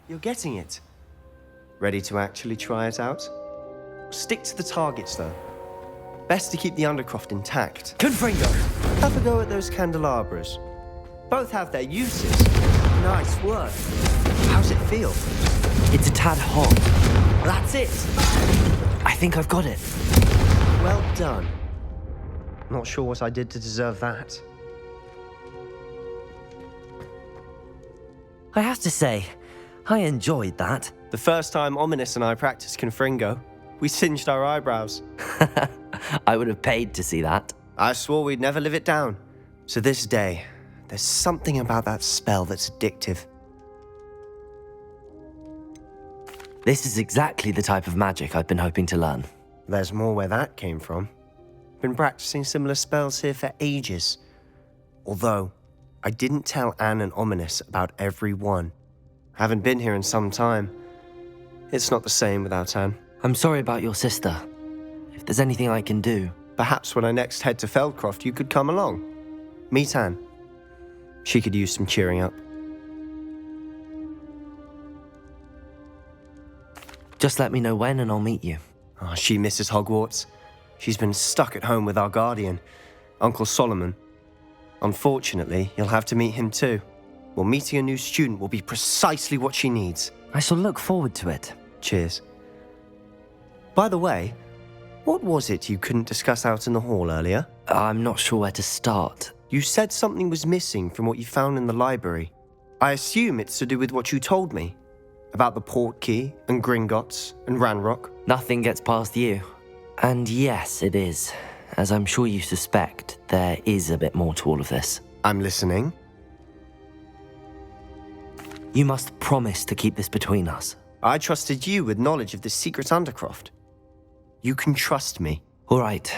You're getting it. Ready to actually try it out? Stick to the targets, though. Best to keep the Undercroft intact. Confringo! Have a go at those candelabras. Both have their uses. Nice work. How's it feel? It's a tad hot. That's it. I think I've got it. Well done. Not sure what I did to deserve that. I have to say, I enjoyed that. The first time Ominous and I practiced Confringo, we singed our eyebrows. I would have paid to see that. I swore we'd never live it down. So this day, there's something about that spell that's addictive. This is exactly the type of magic I've been hoping to learn. There's more where that came from. Been practicing similar spells here for ages. Although, I didn't tell Anne and Ominous about every one. Haven't been here in some time. It's not the same without Anne. I'm sorry about your sister. If there's anything I can do... Perhaps when I next head to Feldcroft, you could come along. Meet Anne. She could use some cheering up. Just let me know when and I'll meet you. Oh, she misses Hogwarts. She's been stuck at home with our guardian, Uncle Solomon. Unfortunately, you'll have to meet him too. Well, meeting a new student will be precisely what she needs. I shall look forward to it. Cheers. By the way, what was it you couldn't discuss out in the hall earlier? I'm not sure where to start. You said something was missing from what you found in the library. I assume it's to do with what you told me. About the Portkey and Gringotts and Ranrock. Nothing gets past you. And yes, it is. As I'm sure you suspect, there is a bit more to all of this. I'm listening. You must promise to keep this between us. I trusted you with knowledge of the secret Undercroft. You can trust me. All right.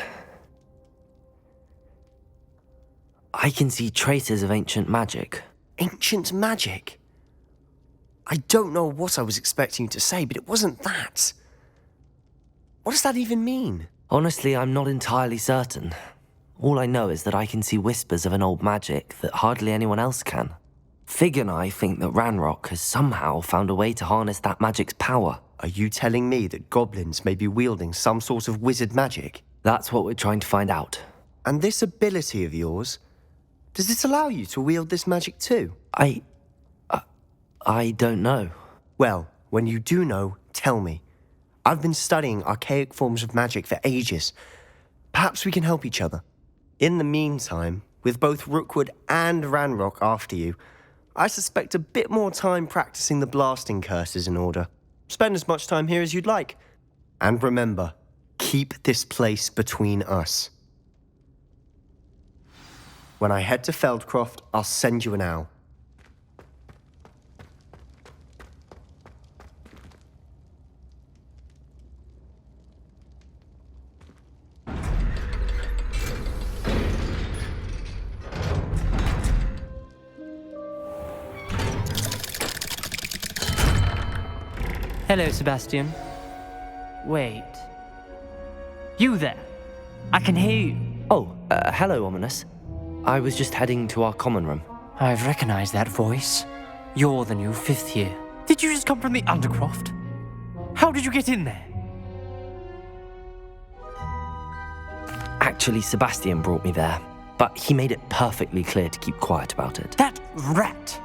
I can see traces of ancient magic. Ancient magic? I don't know what I was expecting you to say, but it wasn't that. What does that even mean? Honestly, I'm not entirely certain. All I know is that I can see whispers of an old magic that hardly anyone else can. Fig and I think that Ranrock has somehow found a way to harness that magic's power. Are you telling me that goblins may be wielding some sort of wizard magic? That's what we're trying to find out. And this ability of yours, does it allow you to wield this magic too? I don't know. Well, when you do know, tell me. I've been studying archaic forms of magic for ages. Perhaps we can help each other. In the meantime, with both Rookwood and Ranrock after you, I suspect a bit more time practicing the blasting curse is in order. Spend as much time here as you'd like. And remember, keep this place between us. When I head to Feldcroft, I'll send you an owl. Hello, Sebastian. Wait. You there? I can hear you. Oh, hello, Ominous. I was just heading to our common room. I've recognized that voice. You're the new 5th year. Did you just come from the Undercroft? How did you get in there? Actually, Sebastian brought me there, but he made it perfectly clear to keep quiet about it. That rat!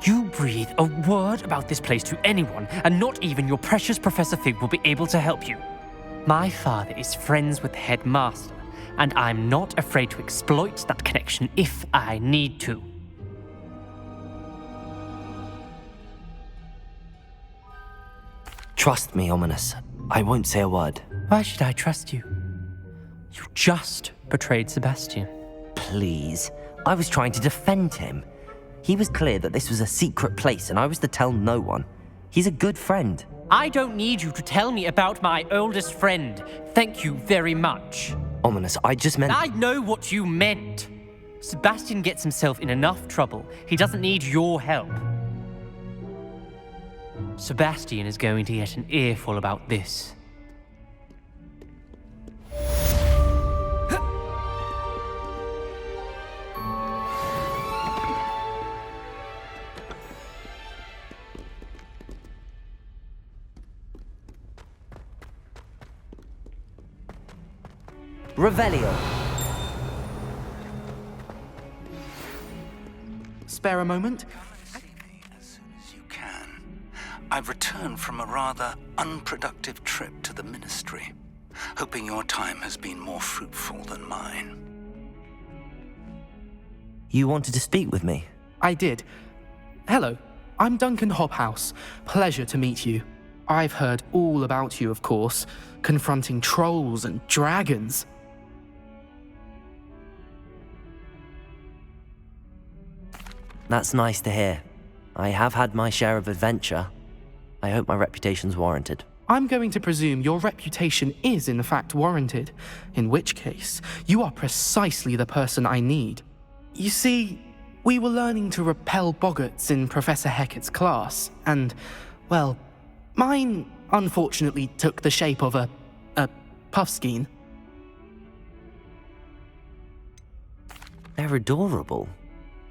You breathe a word about this place to anyone, and not even your precious Professor Fig will be able to help you. My father is friends with the headmaster, and I'm not afraid to exploit that connection if I need to. Trust me, Ominous. I won't say a word. Why should I trust you? You just betrayed Sebastian. Please. I was trying to defend him. He was clear that this was a secret place and I was to tell no one. He's a good friend. I don't need you to tell me about my oldest friend. Thank you very much. Ominous, I just meant... I know what you meant. Sebastian gets himself in enough trouble. He doesn't need your help. Sebastian is going to get an earful about this. Revelio. Spare a moment? As soon as you can. I've returned from a rather unproductive trip to the Ministry, hoping your time has been more fruitful than mine. You wanted to speak with me? I did. Hello, I'm Duncan Hobhouse. Pleasure to meet you. I've heard all about you, of course, confronting trolls and dragons. That's nice to hear. I have had my share of adventure. I hope my reputation's warranted. I'm going to presume your reputation is in fact warranted, in which case, you are precisely the person I need. You see, we were learning to repel boggarts in Professor Hecat's class, and, well, mine unfortunately took the shape of a puffskein. They're adorable.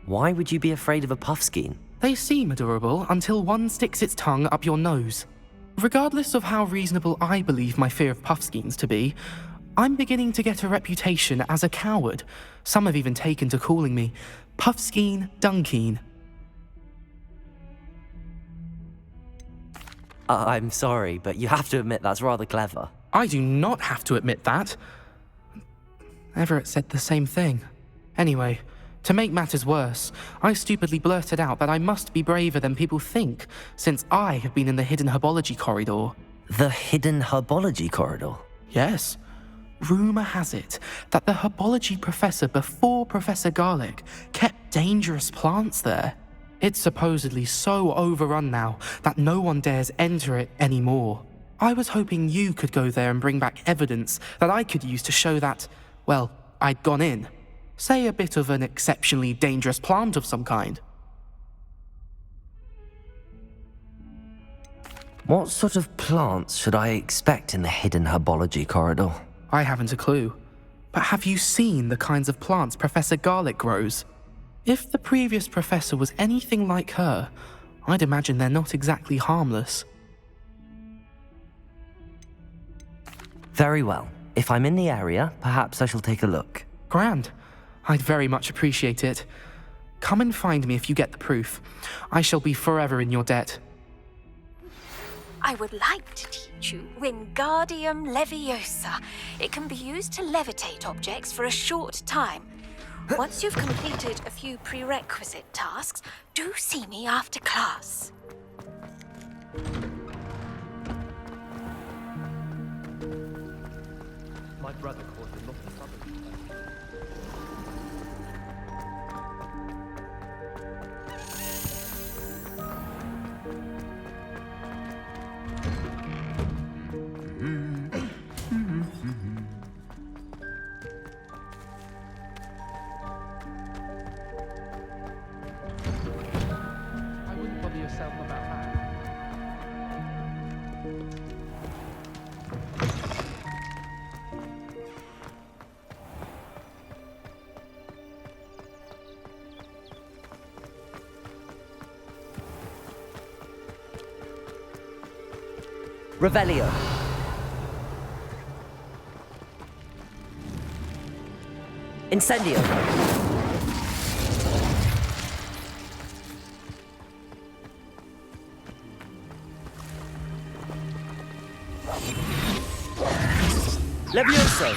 Why would you be afraid of a puffskein? They seem adorable until one sticks its tongue up your nose. Regardless of how reasonable I believe my fear of puffskeins to be, I'm beginning to get a reputation as a coward. Some have even taken to calling me Puffskein Dunkeen. I'm sorry, but you have to admit that's rather clever. I do not have to admit that. Everett said the same thing. Anyway, to make matters worse, I stupidly blurted out that I must be braver than people think, since I have been in the hidden herbology corridor. The hidden herbology corridor? Yes. Rumour has it that the herbology professor before Professor Garlic kept dangerous plants there. It's supposedly so overrun now that no one dares enter it anymore. I was hoping you could go there and bring back evidence that I could use to show that, well, I'd gone in. Say a bit of an exceptionally dangerous plant of some kind. What sort of plants should I expect in the hidden herbology corridor? I haven't a clue. But have you seen the kinds of plants Professor Garlic grows? If the previous professor was anything like her, I'd imagine they're not exactly harmless. Very well. If I'm in the area, perhaps I shall take a look. Grand. I'd very much appreciate it. Come and find me if you get the proof. I shall be forever in your debt. I would like to teach you Wingardium Leviosa. It can be used to levitate objects for a short time. Once you've completed a few prerequisite tasks, do see me after class. My brother called him not the southern. I wouldn't bother yourself about that. Revelio. Incendio. Levioso.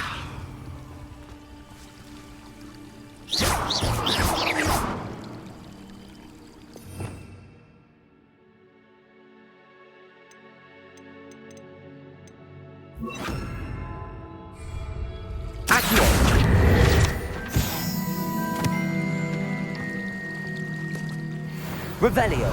Accio. Revelio.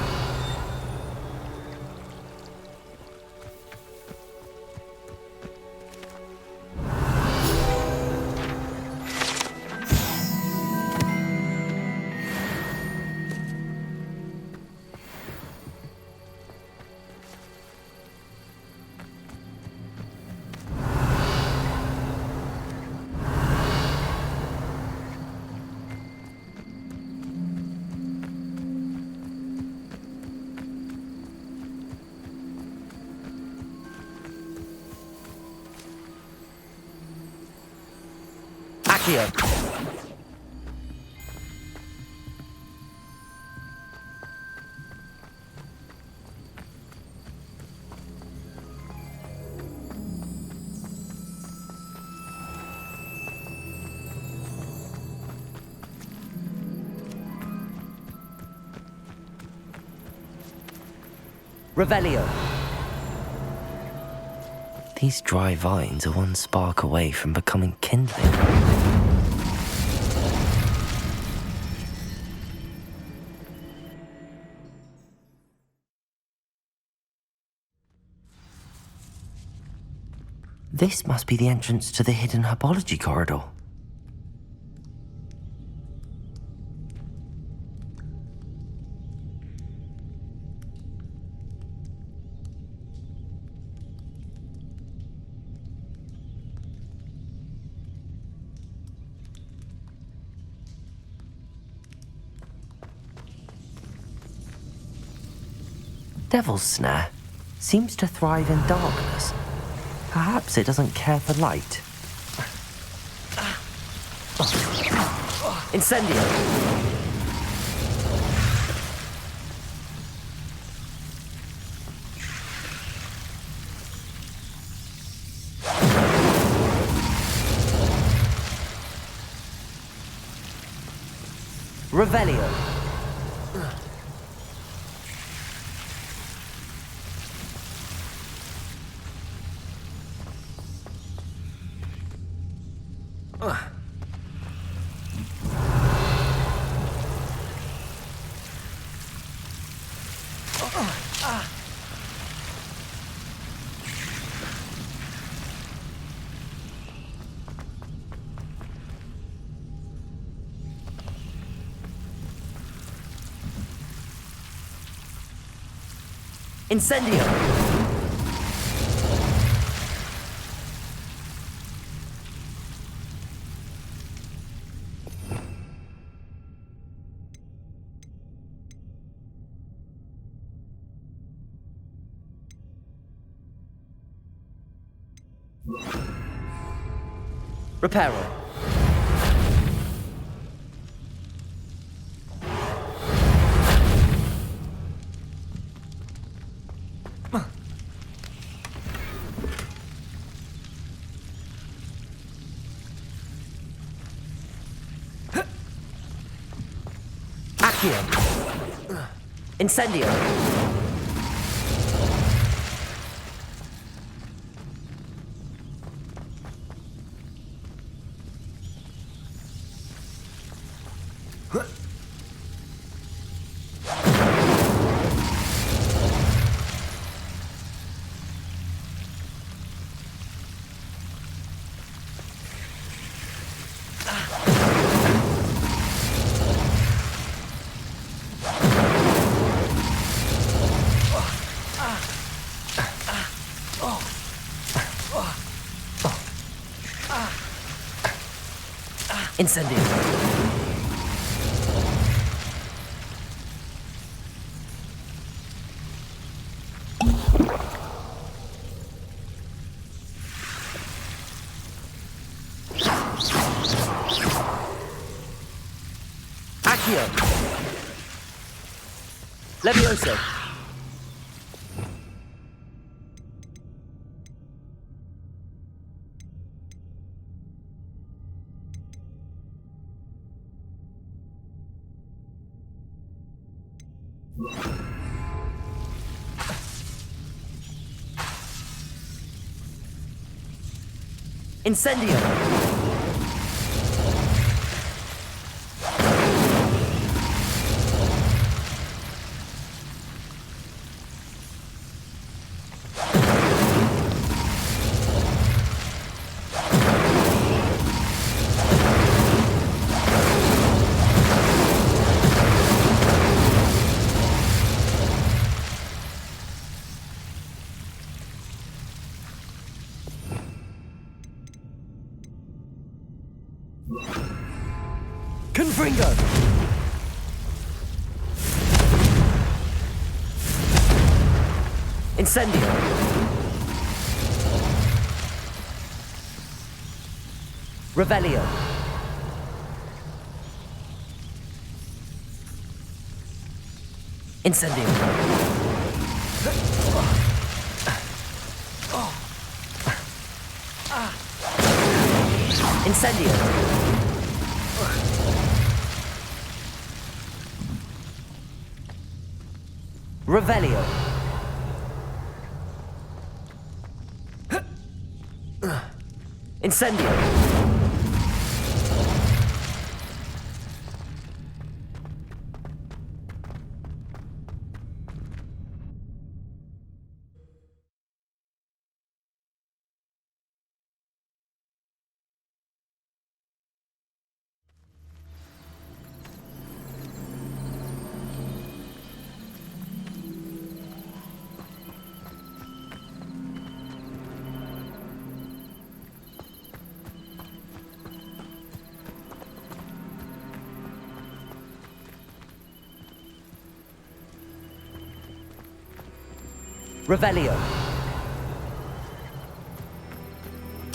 Accio! Revelio! These dry vines are one spark away from becoming kindling. This must be the entrance to the hidden herbology corridor. Devil's Snare seems to thrive in darkness. Perhaps it doesn't care for light. Incendio! Revelio! Incendio! Reparo. Accio. Incendio. Incendio. Accio. Levioso. Incendio! Confringo! Incendio! Revelio! Incendio. Incendio. Revelio. Incendio. Revelio.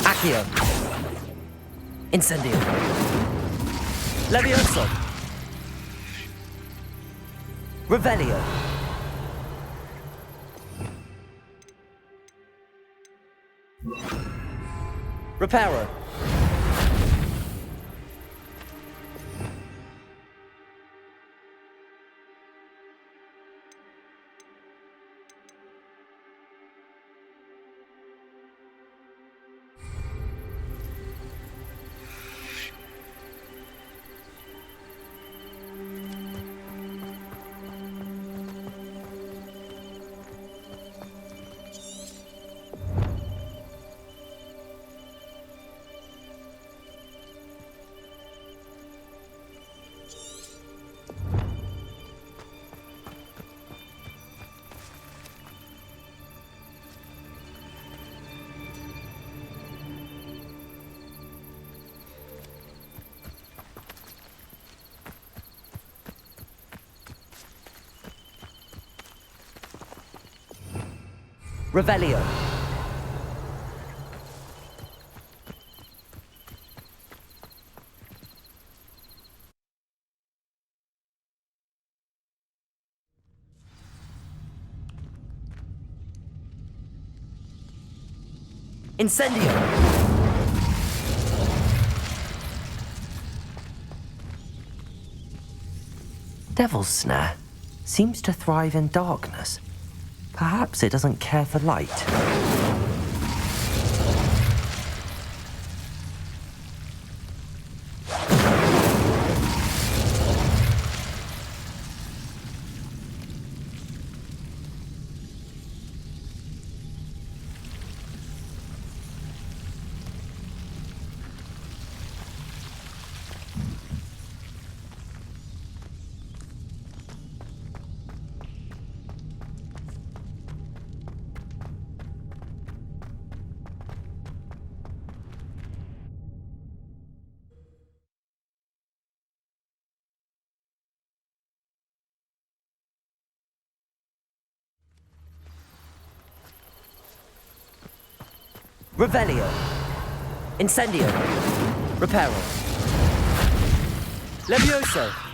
Accio. Incendio. Levioso. Revelio. Reparo. Revelio. Incendio. Devil's Snare seems to thrive in darkness. Perhaps it doesn't care for light. Revelio. Incendio. Reparo. Levioso.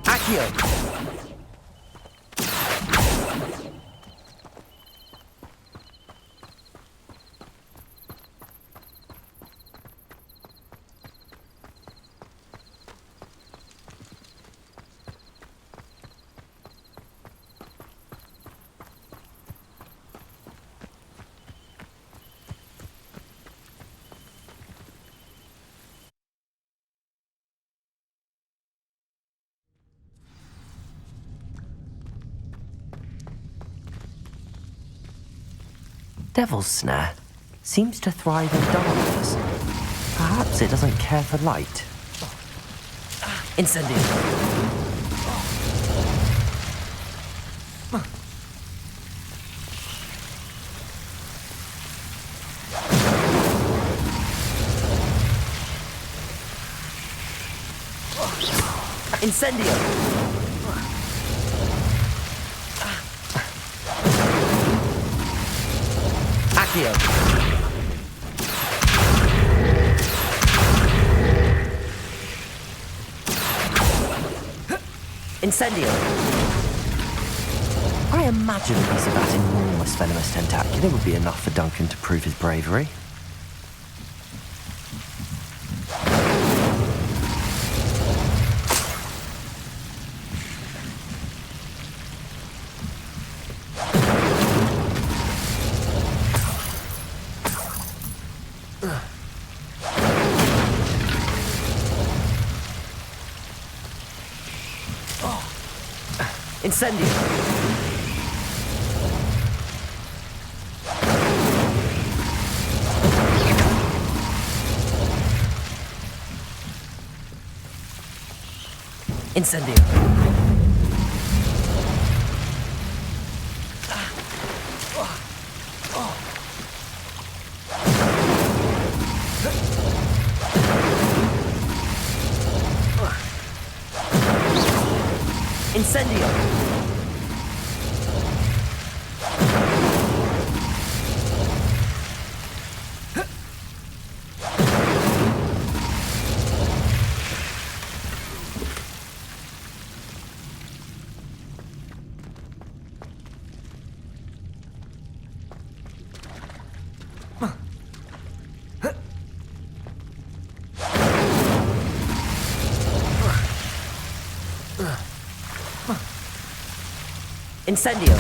Accio. Devil's Snare seems to thrive in darkness. Perhaps it doesn't care for light. Incendio. Incendio. Accio. Incendio. I imagine a piece of that enormous venomous tentacular would be enough for Duncan to prove his bravery. Incendio. Incendio. Incendio. Incendio.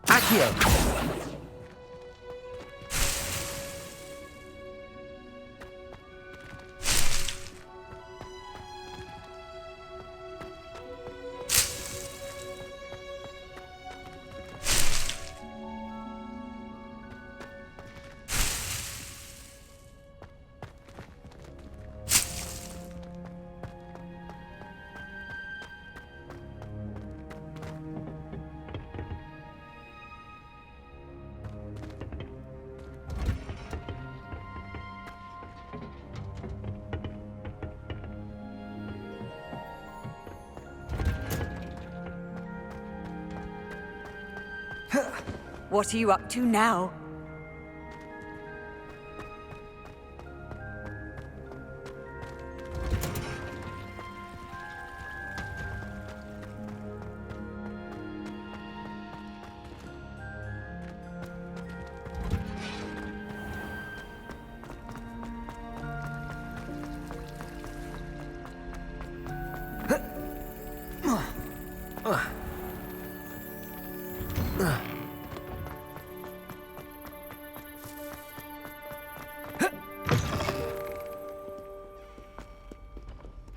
Accio. What are you up to now?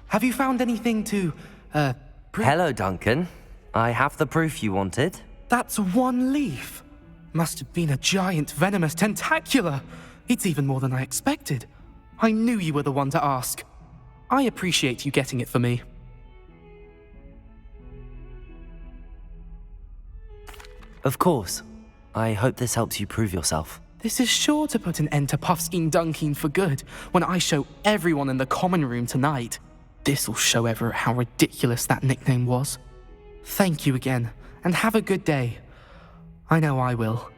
Have you found anything to, Hello, Duncan. I have the proof you wanted. That's one leaf. Must have been a giant venomous tentacula. It's even more than I expected. I knew you were the one to ask. I appreciate you getting it for me. Of course. I hope this helps you prove yourself. This is sure to put an end to Puffskein Dunkeen for good when I show everyone in the common room tonight. This'll show Everett how ridiculous that nickname was. Thank you again, and have a good day. I know I will.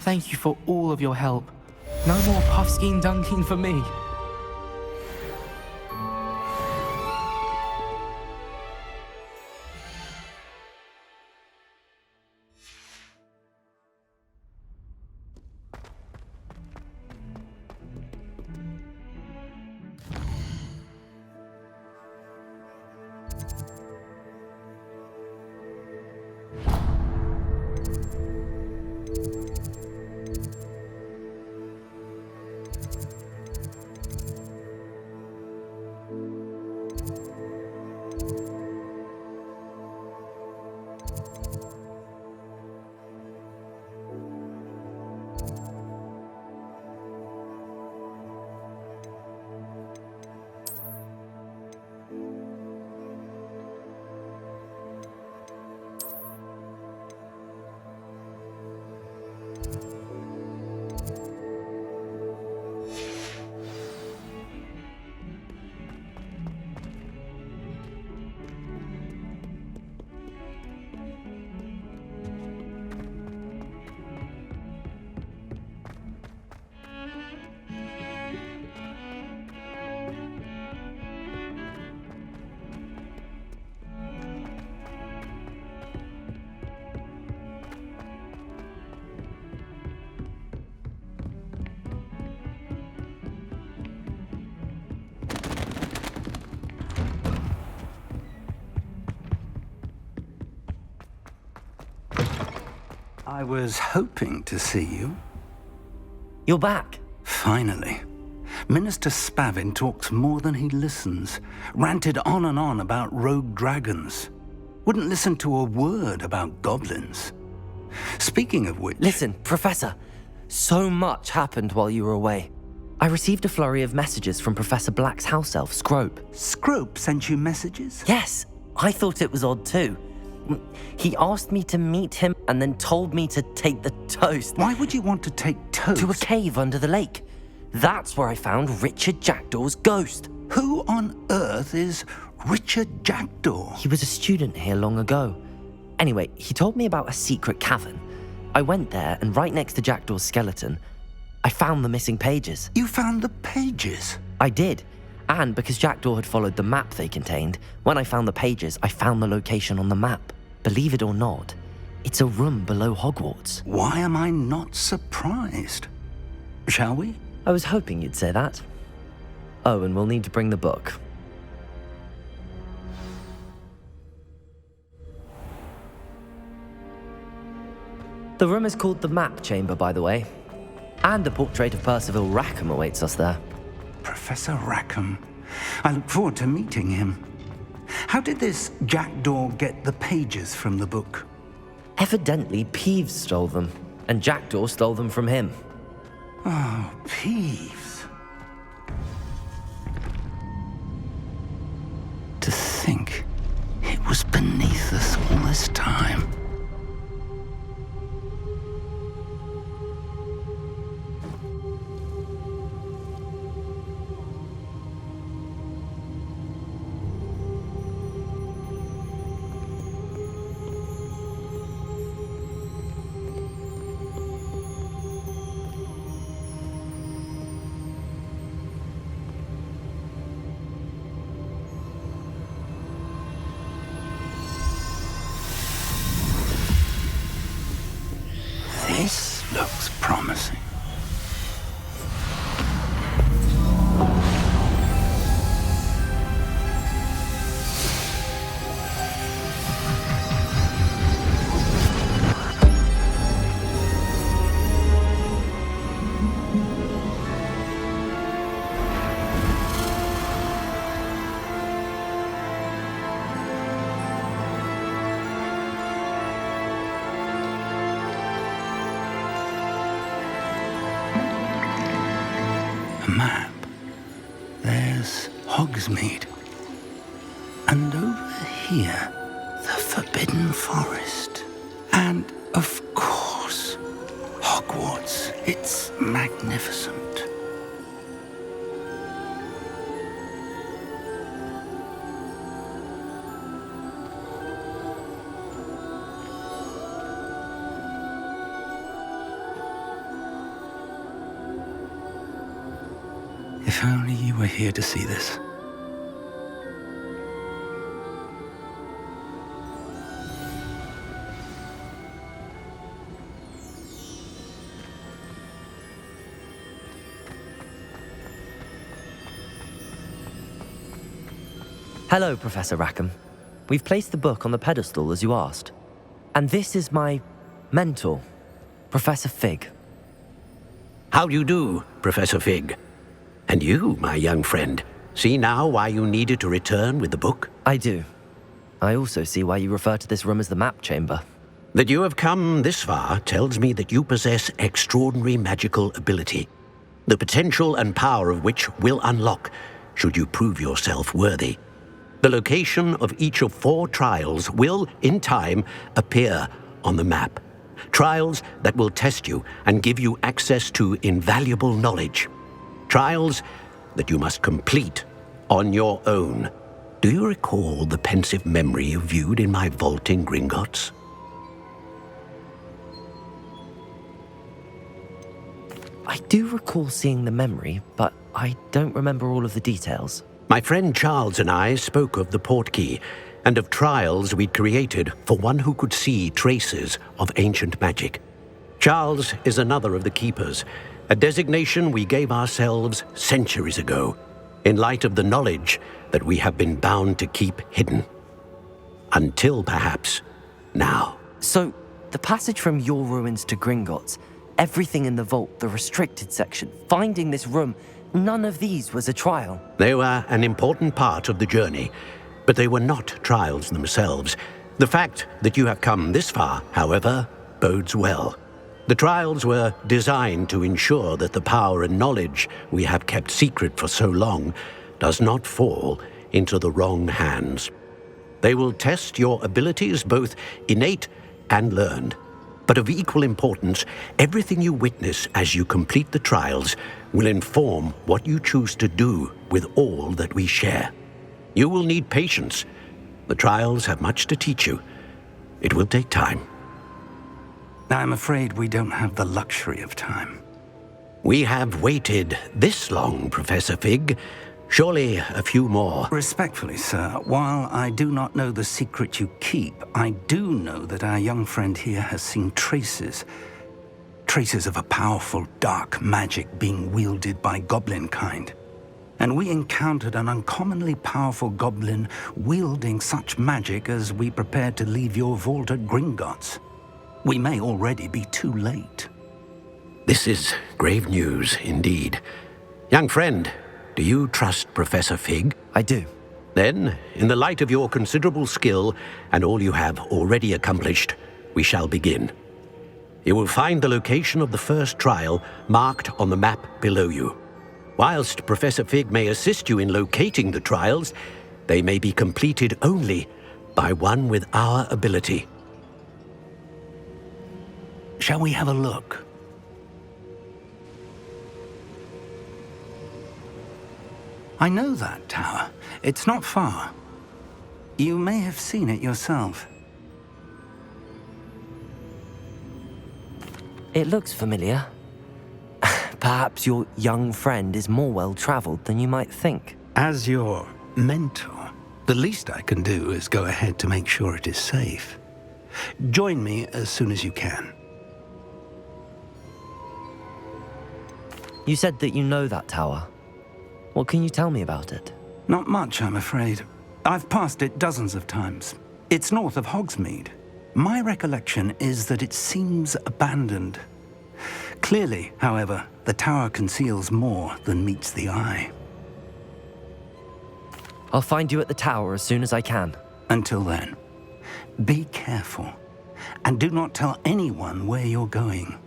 Thank you for all of your help. No more puffskein dunking for me. I was hoping to see you. You're back. Finally. Minister Spavin talks more than he listens. Ranted on and on about rogue dragons. Wouldn't listen to a word about goblins. Speaking of which... Listen, Professor. So much happened while you were away. I received a flurry of messages from Professor Black's house elf, Scrope. Scrope sent you messages? Yes, I thought it was odd too. He asked me to meet him and then told me to take the toast. Why would you want to take toast? To a cave under the lake. That's where I found Richard Jackdaw's ghost. Who on earth is Richard Jackdaw? He was a student here long ago. Anyway, he told me about a secret cavern. I went there, and right next to Jackdaw's skeleton, I found the missing pages. You found the pages? I did. And because Jackdaw had followed the map they contained, when I found the pages, I found the location on the map. Believe it or not, it's a room below Hogwarts. Why am I not surprised? Shall we? I was hoping you'd say that. Oh, and we'll need to bring the book. The room is called the Map Chamber, by the way. And a portrait of Percival Rackham awaits us there. Professor Rackham. I look forward to meeting him. How did this Jackdaw get the pages from the book? Evidently, Peeves stole them, and Jackdaw stole them from him. Oh, Peeves. To think it was beneath us all this time. This looks promising. A map. There's Hogsmeade. And over here, the Forbidden Forest. And, of course, Hogwarts. It's magnificent. If only you were here to see this. Hello, Professor Rackham. We've placed the book on the pedestal as you asked. And this is my mentor, Professor Fig. How do you do, Professor Fig? And you, my young friend, see now why you needed to return with the book? I do. I also see why you refer to this room as the map chamber. That you have come this far tells me that you possess extraordinary magical ability, the potential and power of which will unlock should you prove yourself worthy. The location of each of 4 trials will, in time, appear on the map. Trials that will test you and give you access to invaluable knowledge. Trials that you must complete on your own. Do you recall the pensive memory you viewed in my vault in Gringotts? I do recall seeing the memory, but I don't remember all of the details. My friend Charles and I spoke of the portkey and of trials we'd created for one who could see traces of ancient magic. Charles is another of the keepers, a designation we gave ourselves centuries ago, in light of the knowledge that we have been bound to keep hidden. Until perhaps now. So, the passage from your ruins to Gringotts, everything in the vault, the restricted section, finding this room, none of these was a trial. They were an important part of the journey, but they were not trials themselves. The fact that you have come this far, however, bodes well. The trials were designed to ensure that the power and knowledge we have kept secret for so long does not fall into the wrong hands. They will test your abilities, both innate and learned. But of equal importance, everything you witness as you complete the trials will inform what you choose to do with all that we share. You will need patience. The trials have much to teach you. It will take time. I'm afraid we don't have the luxury of time. We have waited this long, Professor Fig. Surely a few more. Respectfully, sir, while I do not know the secret you keep, I do know that our young friend here has seen traces of a powerful dark magic being wielded by goblin kind. And we encountered an uncommonly powerful goblin wielding such magic as we prepared to leave your vault at Gringotts. We may already be too late. This is grave news indeed. Young friend, do you trust Professor Fig? I do. Then, in the light of your considerable skill and all you have already accomplished, we shall begin. You will find the location of the first trial marked on the map below you. Whilst Professor Fig may assist you in locating the trials, they may be completed only by one with our ability. Shall we have a look? I know that tower. It's not far. You may have seen it yourself. It looks familiar. Perhaps your young friend is more well-traveled than you might think. As your mentor, the least I can do is go ahead to make sure it is safe. Join me as soon as you can. You said that you know that tower. What can you tell me about it? Not much, I'm afraid. I've passed it dozens of times. It's north of Hogsmeade. My recollection is that it seems abandoned. Clearly, however, the tower conceals more than meets the eye. I'll find you at the tower as soon as I can. Until then, be careful, and do not tell anyone where you're going.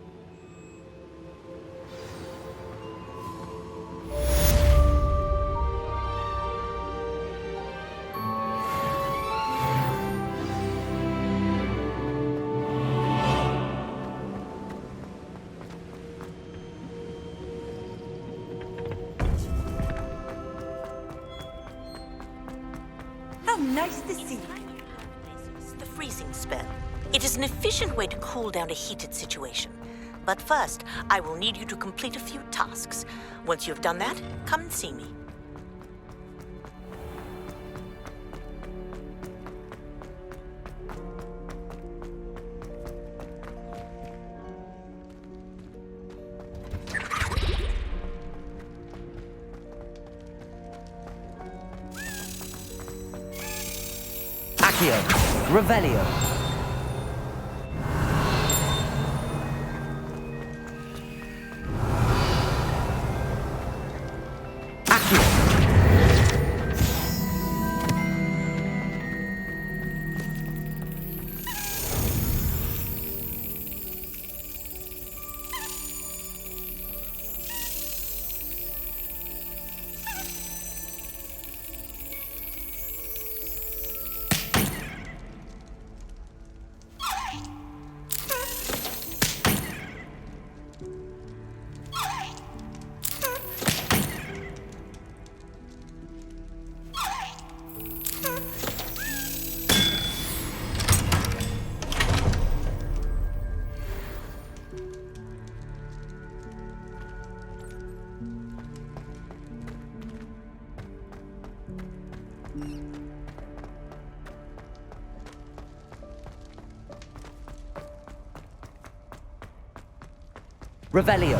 Nice to see you. The freezing spell. It is an efficient way to cool down a heated situation. But first, I will need you to complete a few tasks. Once you have done that, come and see me. Accio, Revelio. Revelio.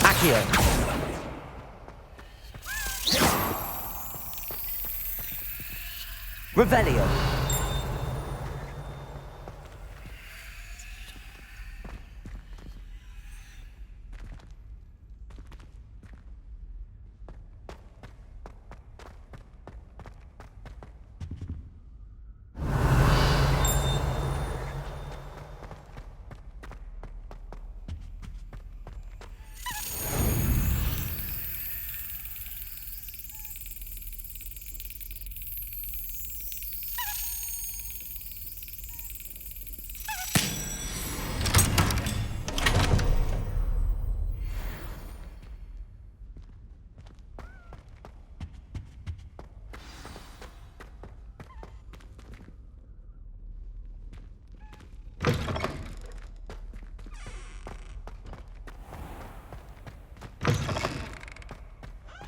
Accio. Revelio.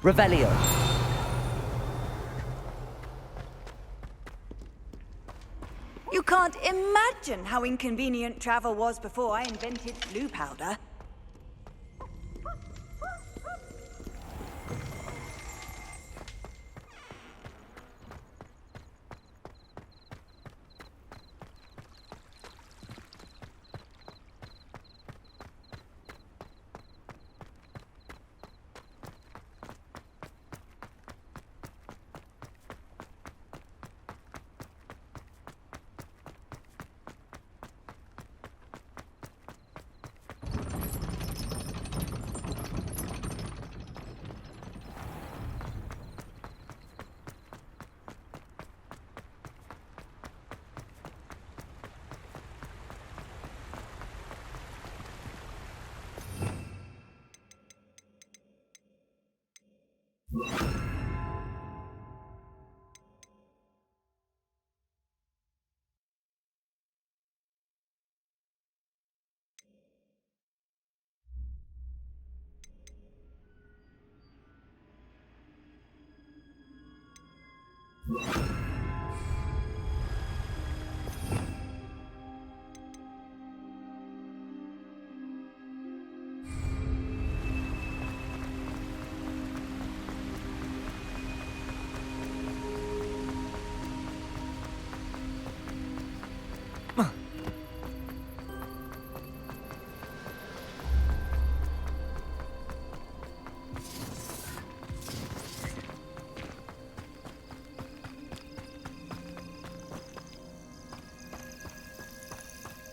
Revelio. You can't imagine how inconvenient travel was before I invented blue powder.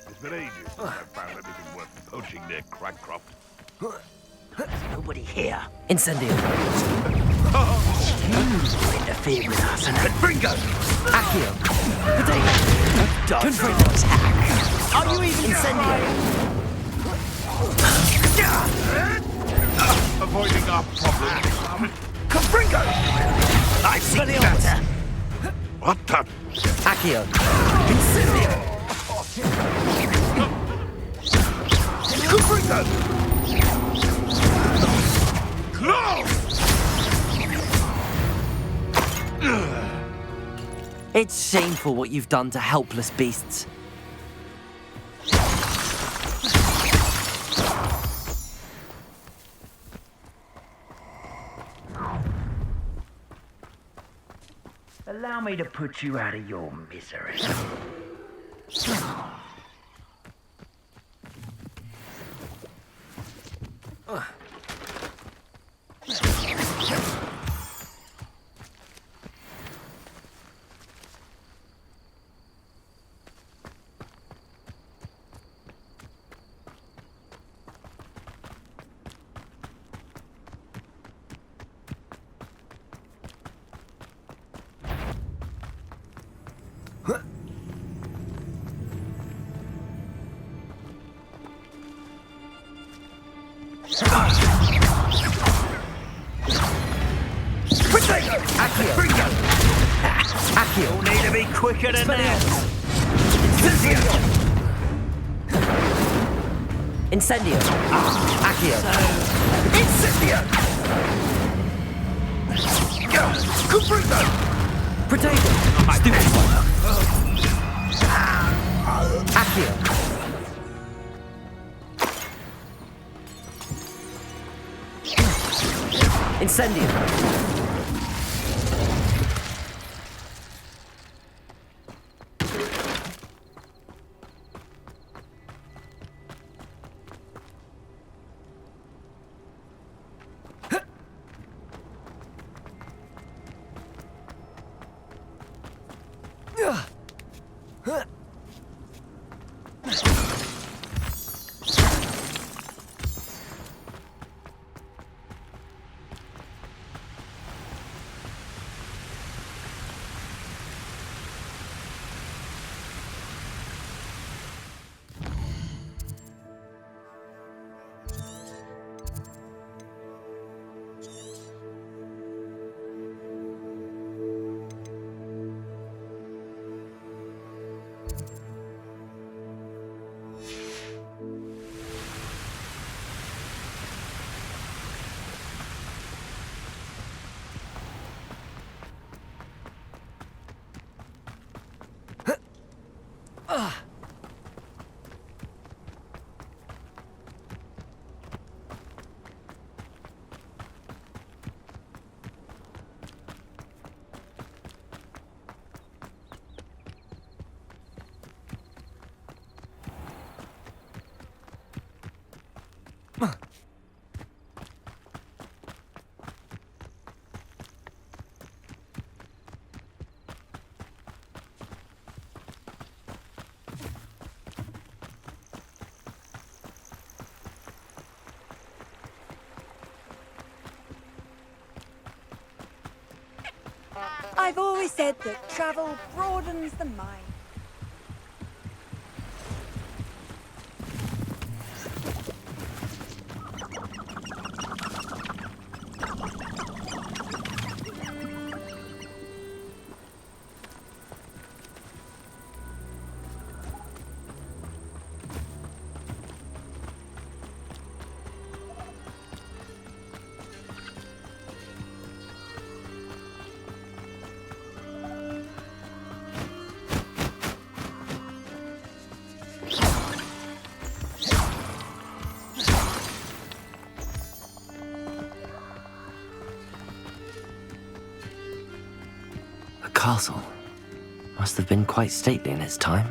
It's been ages since I've found anything worth poaching near Cragcroft. Nobody here. Incendio. You interfere with us and Confringo! Accio. Potato. Confringo. attack. Are you even Incendio? Avoiding our problem. Confringo! I've seen better. What the? Accio! Cuprica! Close! It's shameful what you've done to helpless beasts. Allow me to put you out of your misery. You'll need to be quicker than that. Incendio! Accio! Incendio! Cuprica! Potato! Accio! Incendio! I've always said that travel broadens the mind. The castle must have been quite stately in its time.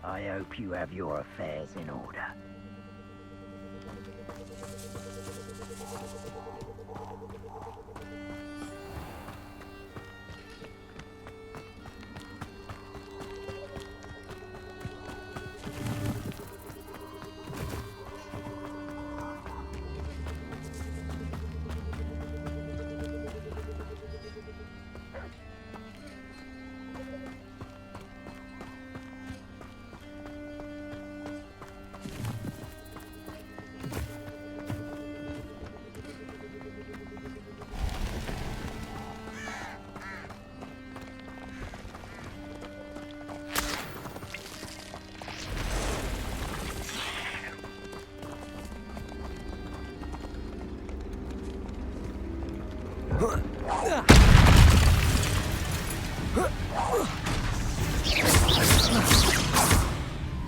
I hope you have your affairs in order.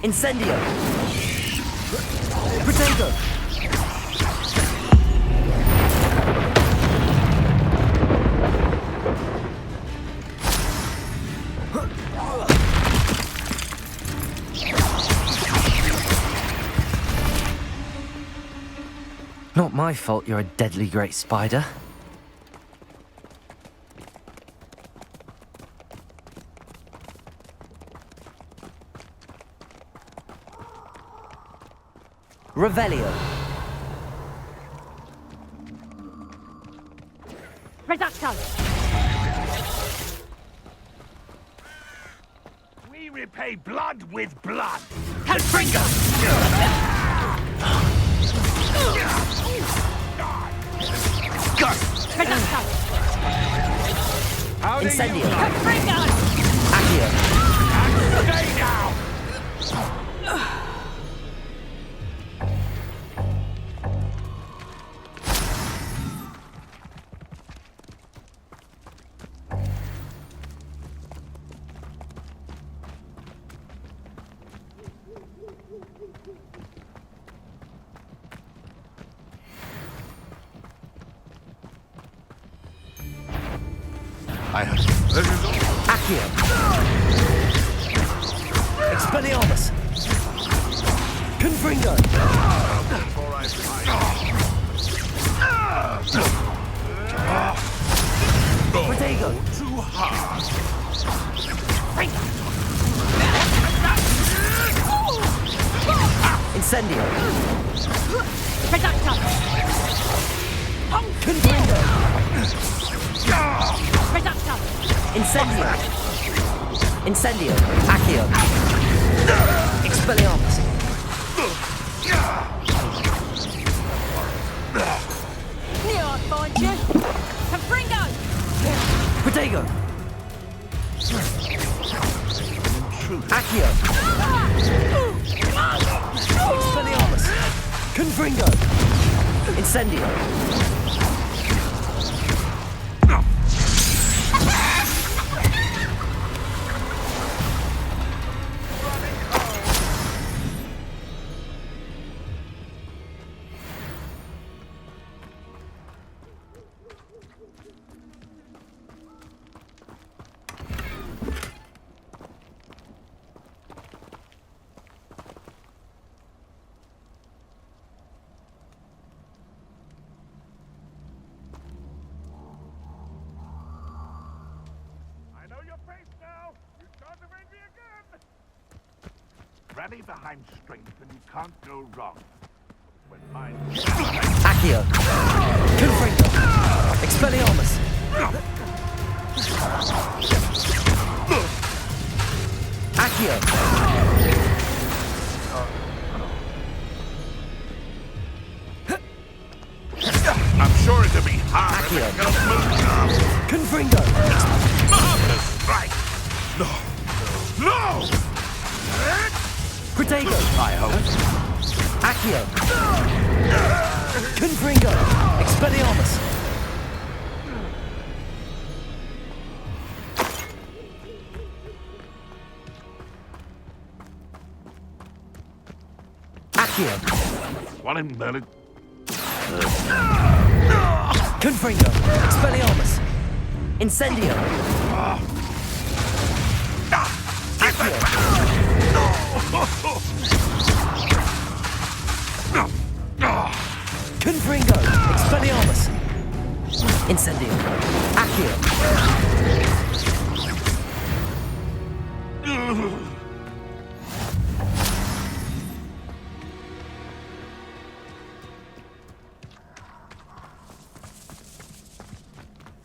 Incendio! Protego! Not my fault you're a deadly great spider. Revelio. Reducto! We repay blood with blood. Confringo! Reducto! Incendio. Confringo! Accio. Stay down! I have Accio. Expelliarmus. Confringo. before I Protego. too hard. Incendio. Reducto! Confringo. Reducto! Incendio. Incendio. Accio. Expelliarmus. Knew I'd find you. Confringo! Protego. Accio. Expelliarmus. Confringo. Incendio. I know your face now. You can't evade me again. Rally behind strength and you can't go wrong. When mine... Accio. Confringo. Expelliarmus. Accio. I'm sure it'll be hard. Accio. Confringo. Confringo. Marvelous strike. No. No! Protego. I hope. Accio. Confringo. Expelliarmus. Accio. One in Berlin. Confringo. Expelliarmus. Incendio. Accio. Confringo. Expelliarmus. Incendio. Accio.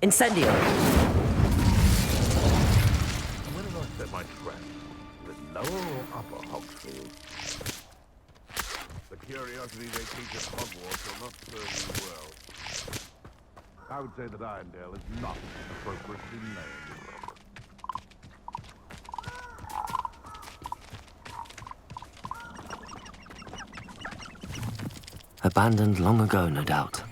Incendio. Where did I set my trap? The lower or upper Hogsfield? The curiosity they teach at Hogwarts will not serve you well. I would say that Irondale is not appropriately named. Abandoned long ago, no doubt.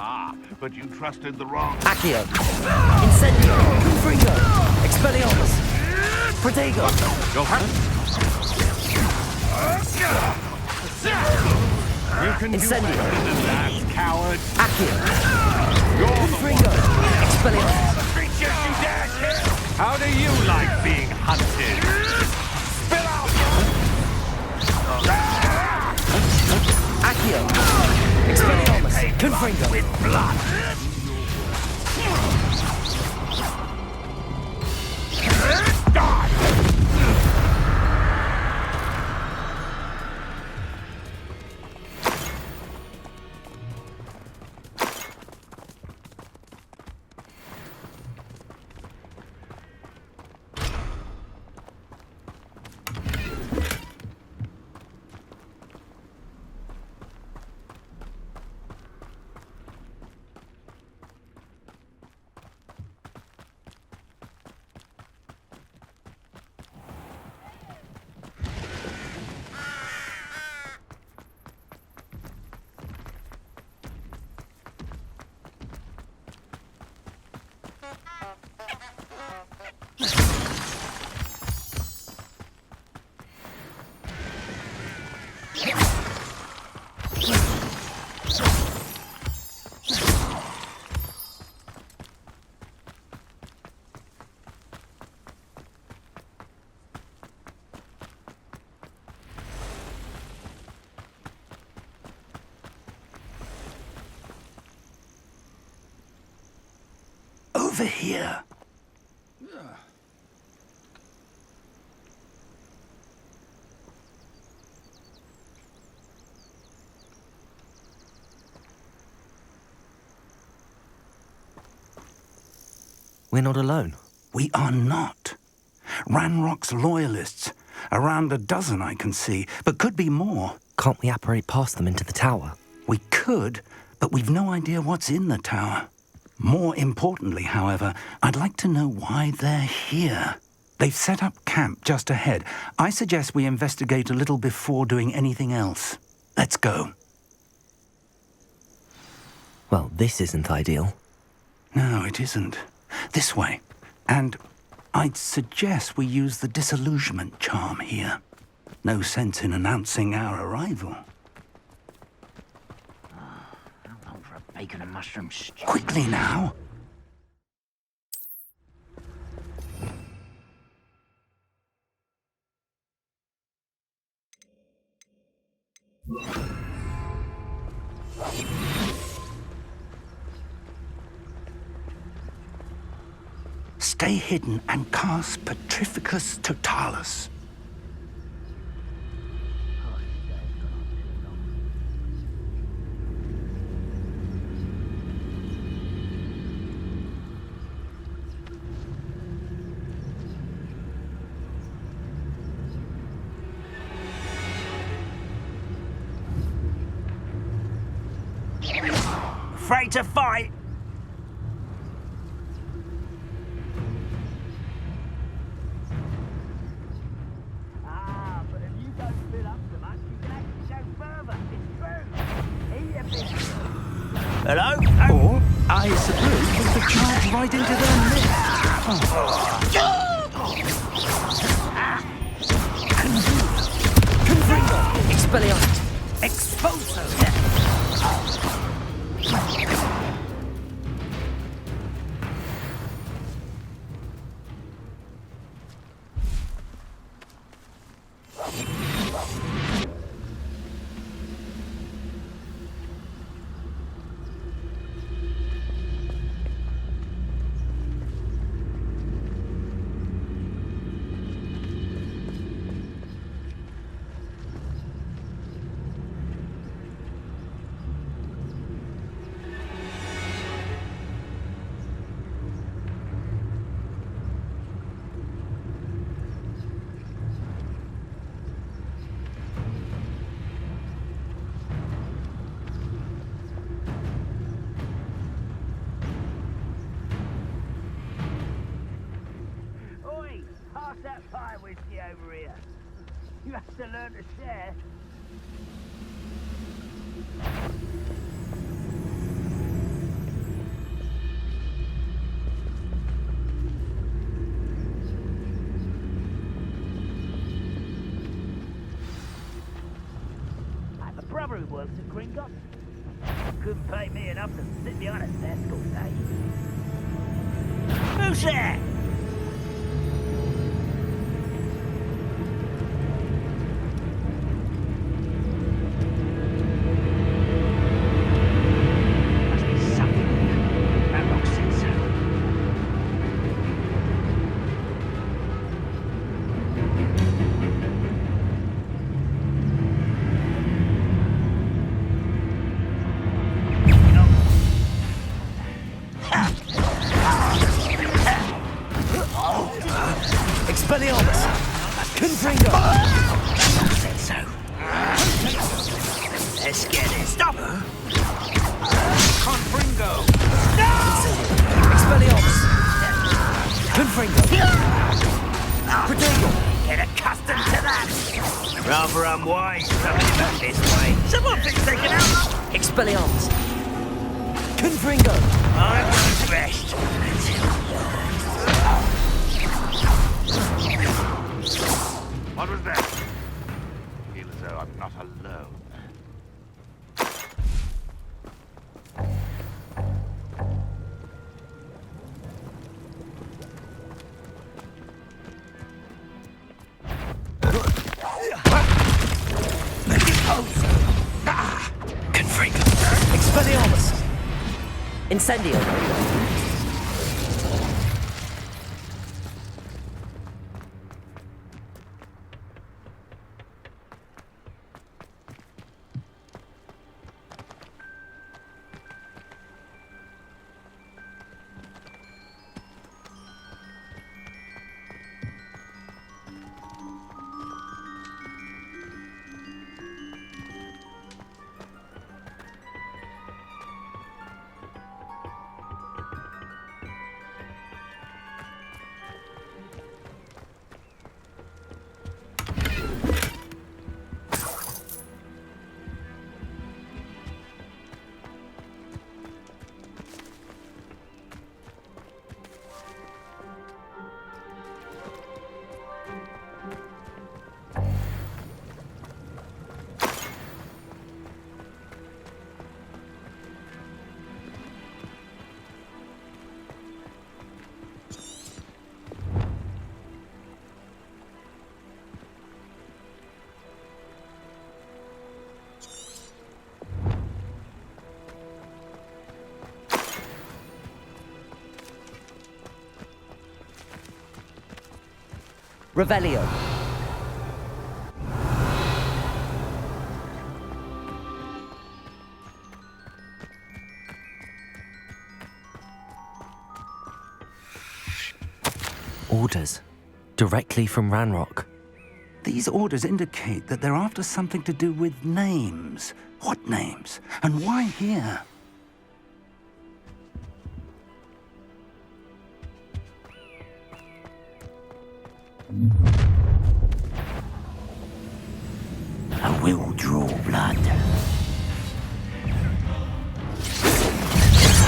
Ah, but you trusted the wrong... Accio! Incendio! Confringo! Expelliarmus! Protego! Go You can Incendio! do better than that, coward! Accio! You're Confringo! Expelliarmus! the creatures you dare kill! How do you like being hunted? Spill out! Accio! Expelliarmus! Confringo! With blood! Over here. We're not alone. We are not. Ranrock's loyalists. Around a dozen I can see, but could be more. Can't we apparate past them into the tower? We could, but we've no idea what's in the tower. More importantly, however, I'd like to know why they're here. They've set up camp just ahead. I suggest we investigate a little before doing anything else. Let's go. Well, this isn't ideal. No, it isn't. This way. And I'd suggest we use the disillusionment charm here. No sense in announcing our arrival. How long for a bacon and mushroom stew? Quickly now. Stay hidden and cast Petrificus Totalis. Afraid to fight? But if you don't fill up so much, you can actually go further. It's true. Eat a bit. Hello? Or, I suppose, we could charge right into their midst. Confringo! Expelliarmus! Expulso! Pass that pie whiskey over here. You have to learn to share. works at Gringotts. Couldn't pay me enough to sit behind a desk all day. Who's there? Must be something here. Ranrock said so. Expelliarmus! Confringo! Said so. Let's get it. Stop! Confringo! No! Expelliarmus! Confringo! Protego! Get accustomed to that! Rather unwise coming back this way. Someone thinks they can help! Expelliarmus! Confringo! I won't rest until What was that? I feel as though I'm not alone. Confringo! Expelliarmus! Incendio! Revelio. Orders. Directly from Ranrock. These orders indicate that they're after something to do with names. What names? And why here? I will draw blood.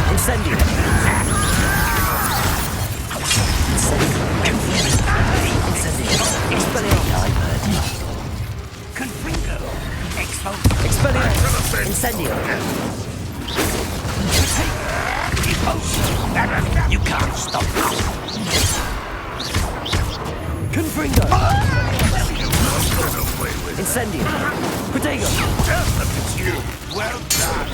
Incendio. Confringo. Expose. Expelliarmus. Incendio. You can't stop us. Confringo. Incendio. Protego. Look at you. Well done.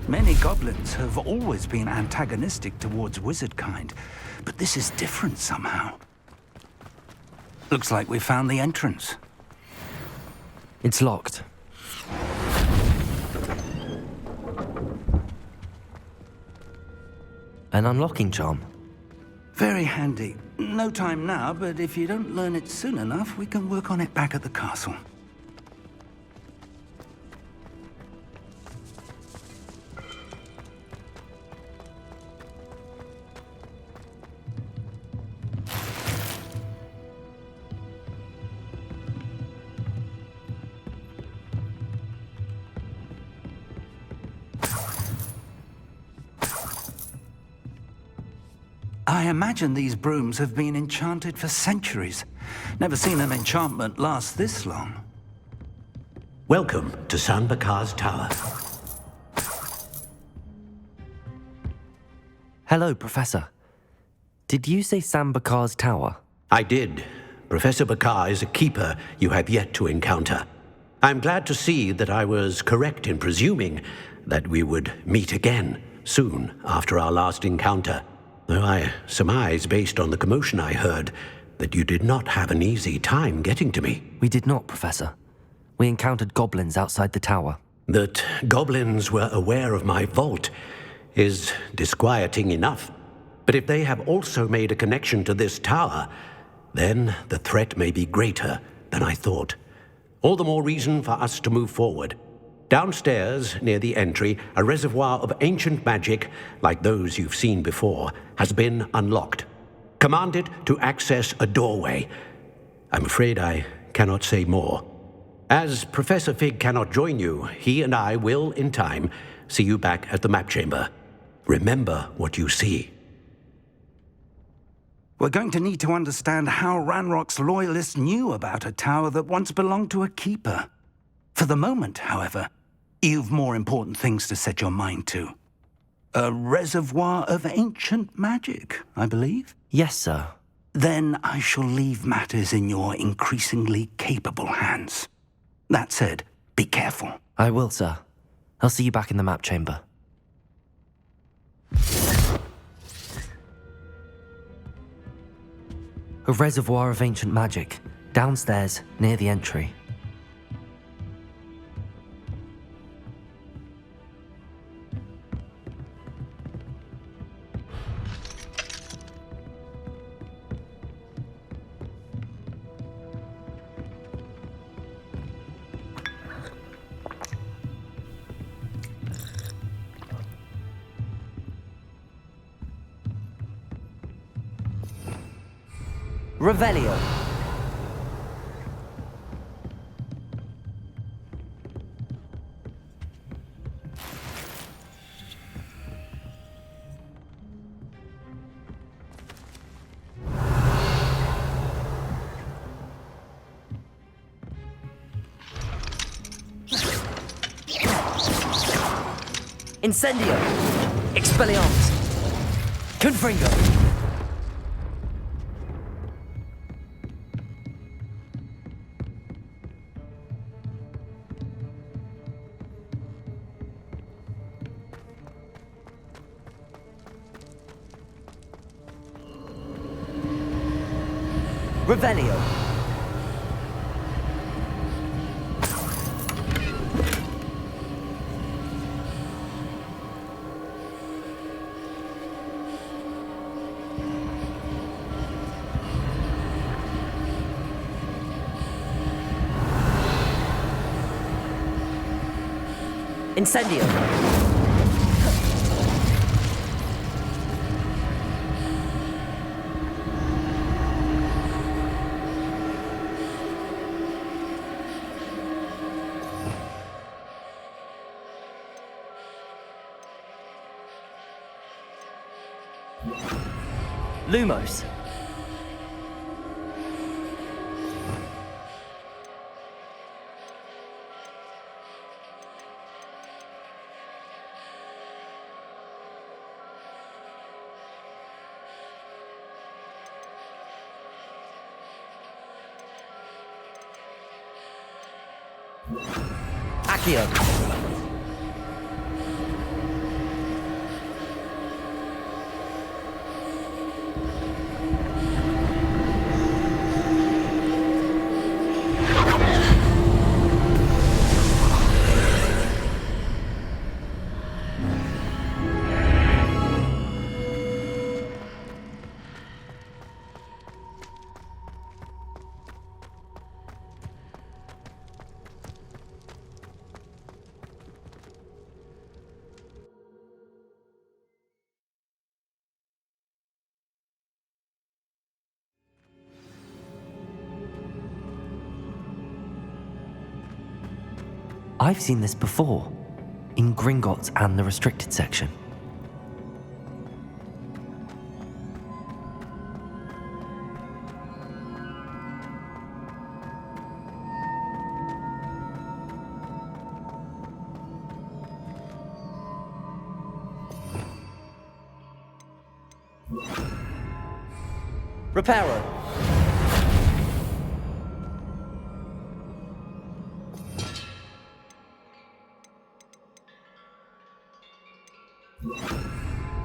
Many goblins have always been antagonistic towards wizard kind, but this is different somehow. Looks like we found the entrance. It's locked. An unlocking charm. Very handy. No time now, but if you don't learn it soon enough, we can work on it back at the castle. I imagine these brooms have been enchanted for centuries. Never seen an enchantment last this long. Welcome to San Bakar's Tower. Hello, Professor. Did you say Sam Bakar's tower? I did. Professor Bakar is a keeper you have yet to encounter. I'm glad to see that I was correct in presuming that we would meet again soon after our last encounter, though I surmise, based on the commotion I heard, that you did not have an easy time getting to me. We did not, Professor. We encountered goblins outside the tower. That goblins were aware of my vault is disquieting enough. But if they have also made a connection to this tower, then the threat may be greater than I thought. All the more reason for us to move forward. Downstairs, near the entry, a reservoir of ancient magic, like those you've seen before, has been unlocked. Command it to access a doorway. I'm afraid I cannot say more. As Professor Fig cannot join you, he and I will, in time, see you back at the map chamber. Remember what you see. We're going to need to understand how Ranrock's loyalists knew about a tower that once belonged to a keeper. For the moment, however, you've more important things to set your mind to. A reservoir of ancient magic, I believe? Yes, sir. Then I shall leave matters in your increasingly capable hands. That said, be careful. I will, sir. I'll see you back in the map chamber. A reservoir of ancient magic, downstairs, near the entry. Revelio. Incendio. Expelliarmus. Confringo. Revelio. Incendio. Lumos. Accio. I've seen this before, in Gringotts and the restricted section. Reparo.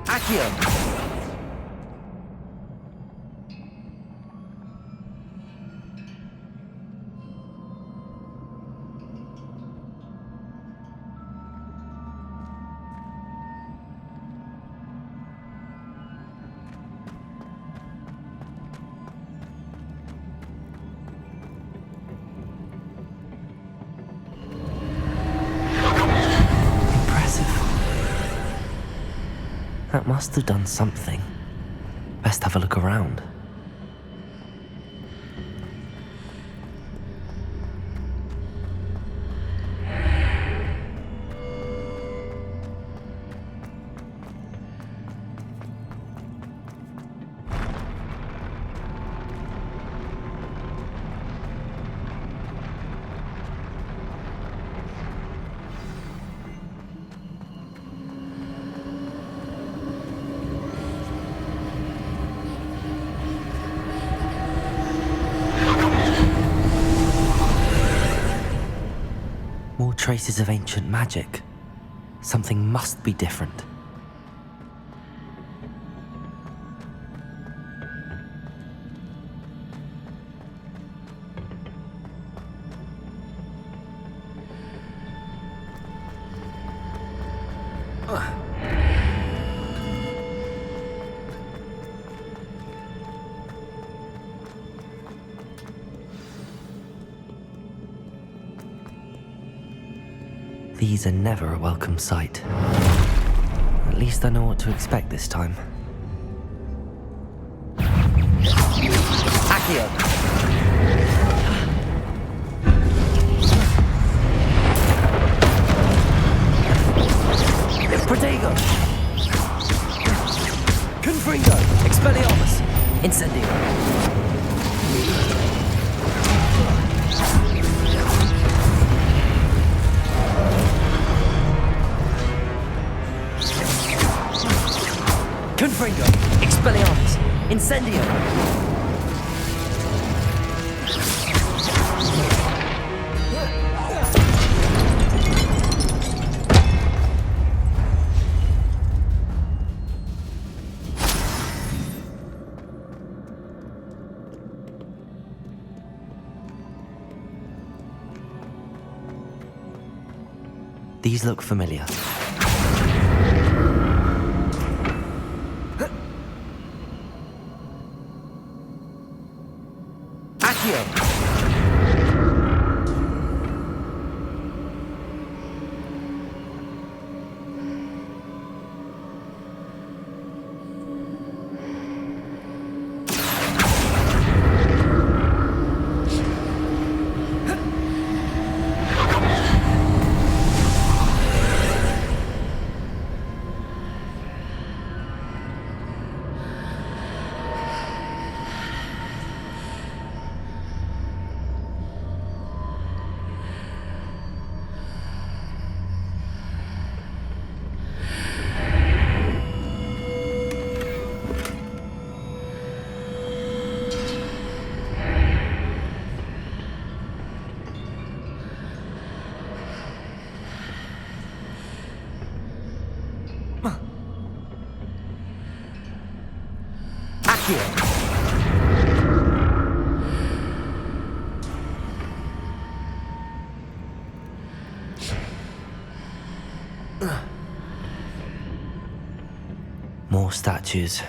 Accio. That must have done something. Best have a look around. More traces of ancient magic. Something must be different. These are never a welcome sight. At least I know what to expect this time. Accio! Protego! Confringo! Expelliarmus! Incendio! Confringo! Expelliarmus! Incendio! These look familiar. Accio! More statues.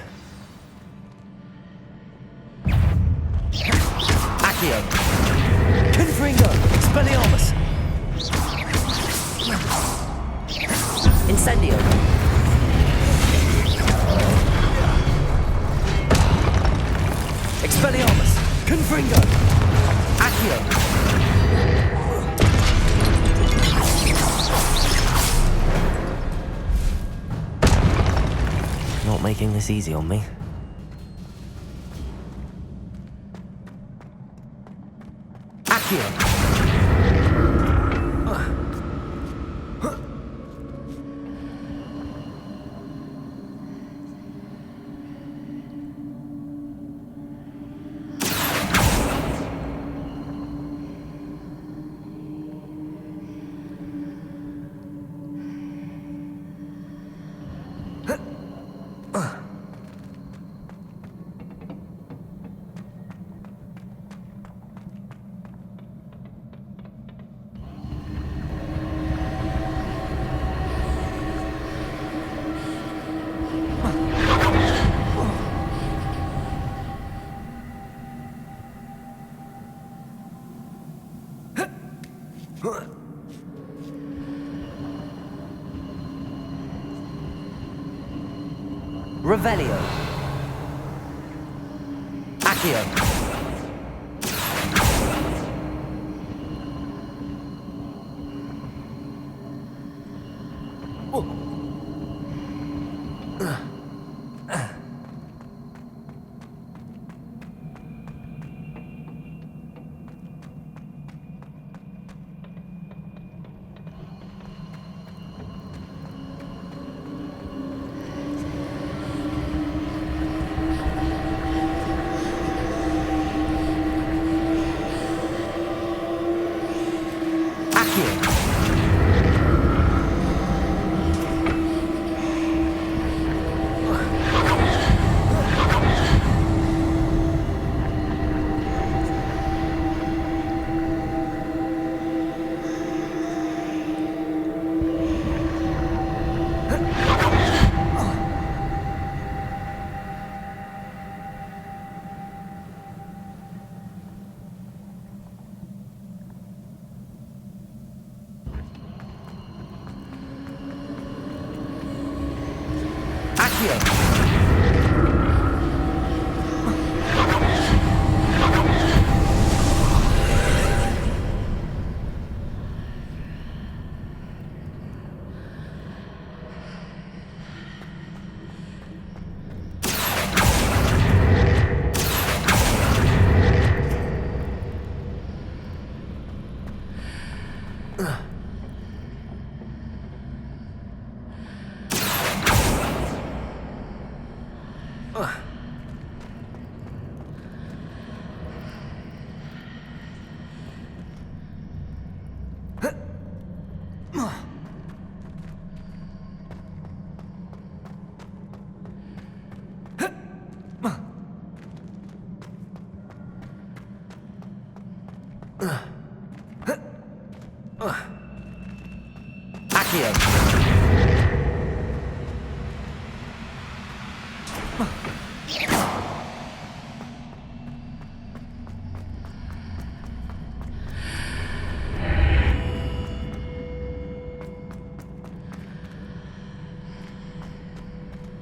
Accio! Confringo! Expelliarmus! Incendio! Expelliarmus! Confringo! Accio! Not making this easy on me. Accio! Revelio. Accio.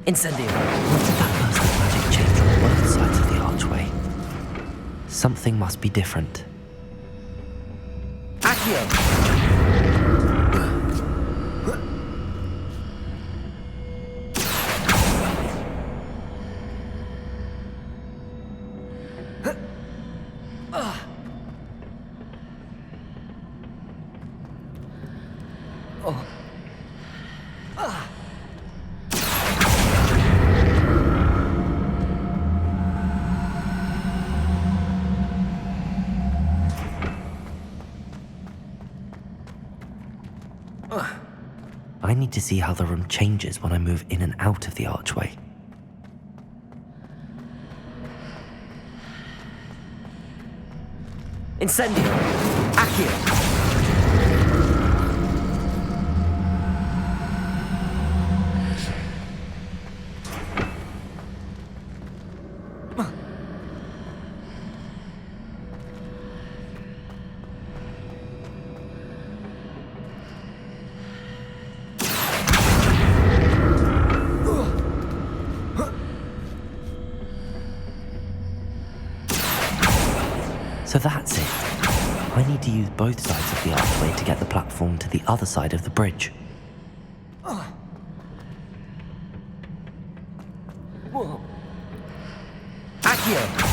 Incendio. What did that burst of magic change on both sides of the archway? Something must be different. Accio! I need to see how the room changes when I move in and out of the archway. Incendio! Accio! So that's it. I need to use both sides of the archway to get the platform to the other side of the bridge. Accio!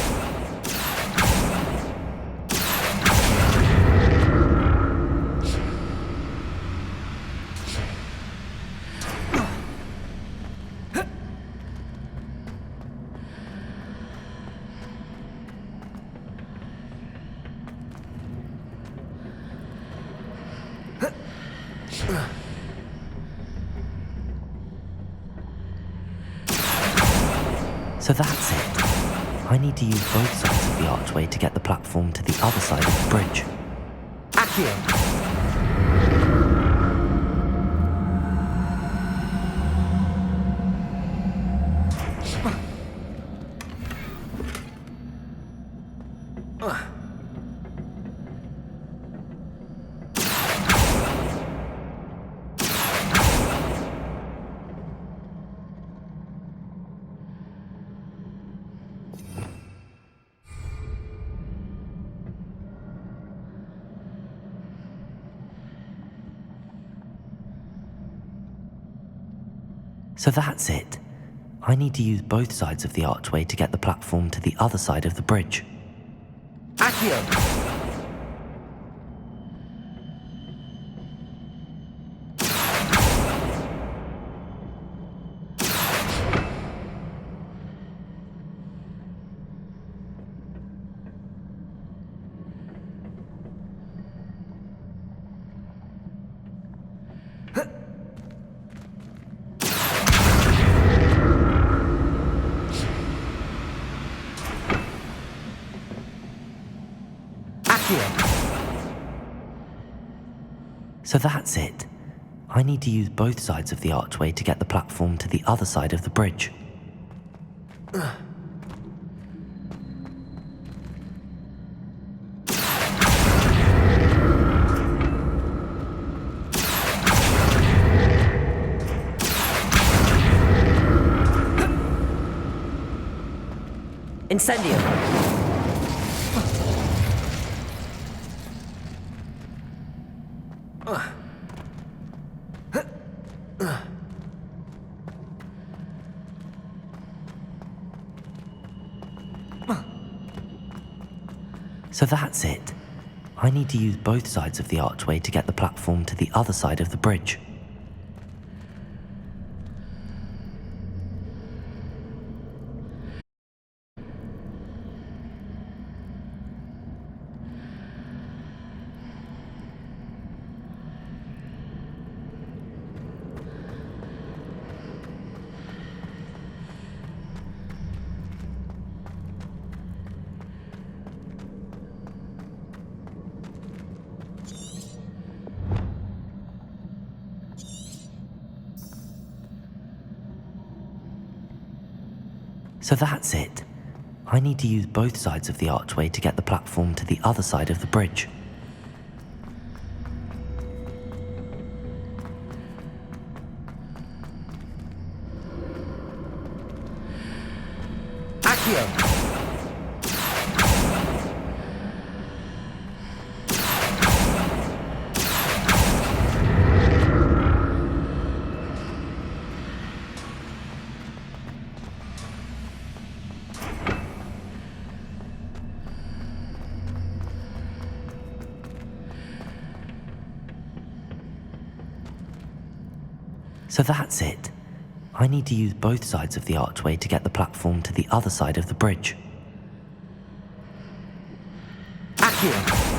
So that's it. I need to use both sides of the archway to get the platform to the other side of the bridge. Accio! So that's it. I need to use both sides of the archway to get the platform to the other side of the bridge. Accio! So that's it. I need to use both sides of the archway to get the platform to the other side of the bridge. Incendio! So that's it. I need to use both sides of the archway to get the platform to the other side of the bridge. So that's it. I need to use both sides of the archway to get the platform to the other side of the bridge. Accio! So that's it. I need to use both sides of the archway to get the platform to the other side of the bridge. Accio!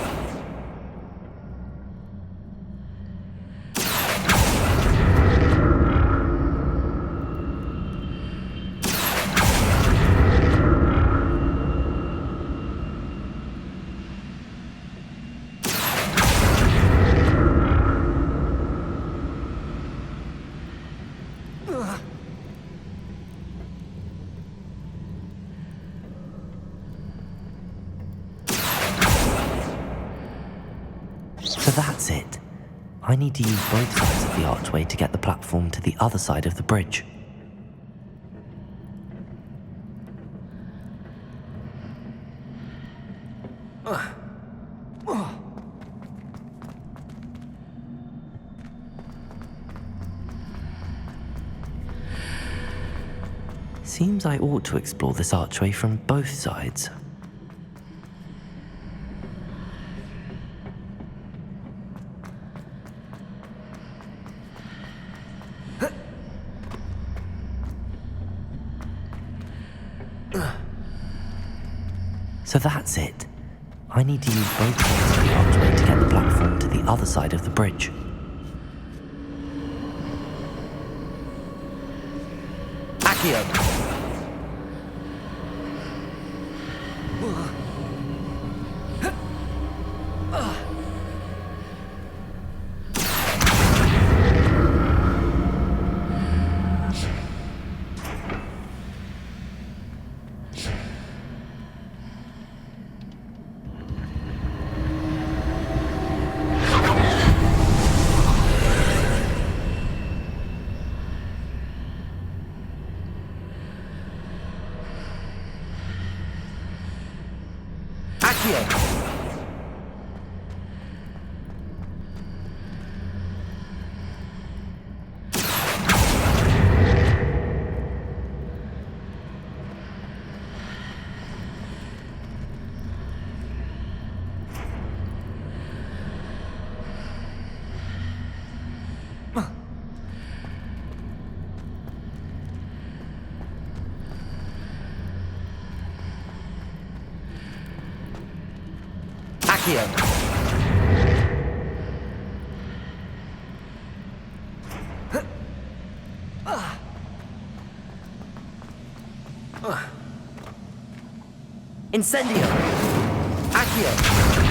So that's it. I need to use both sides of the archway to get the platform to the other side of the bridge. Seems I ought to explore this archway from both sides. So that's it. I need to use both sides of the archway to get the platform to the other side of the bridge. Accio! Accio. Incendio. Accio.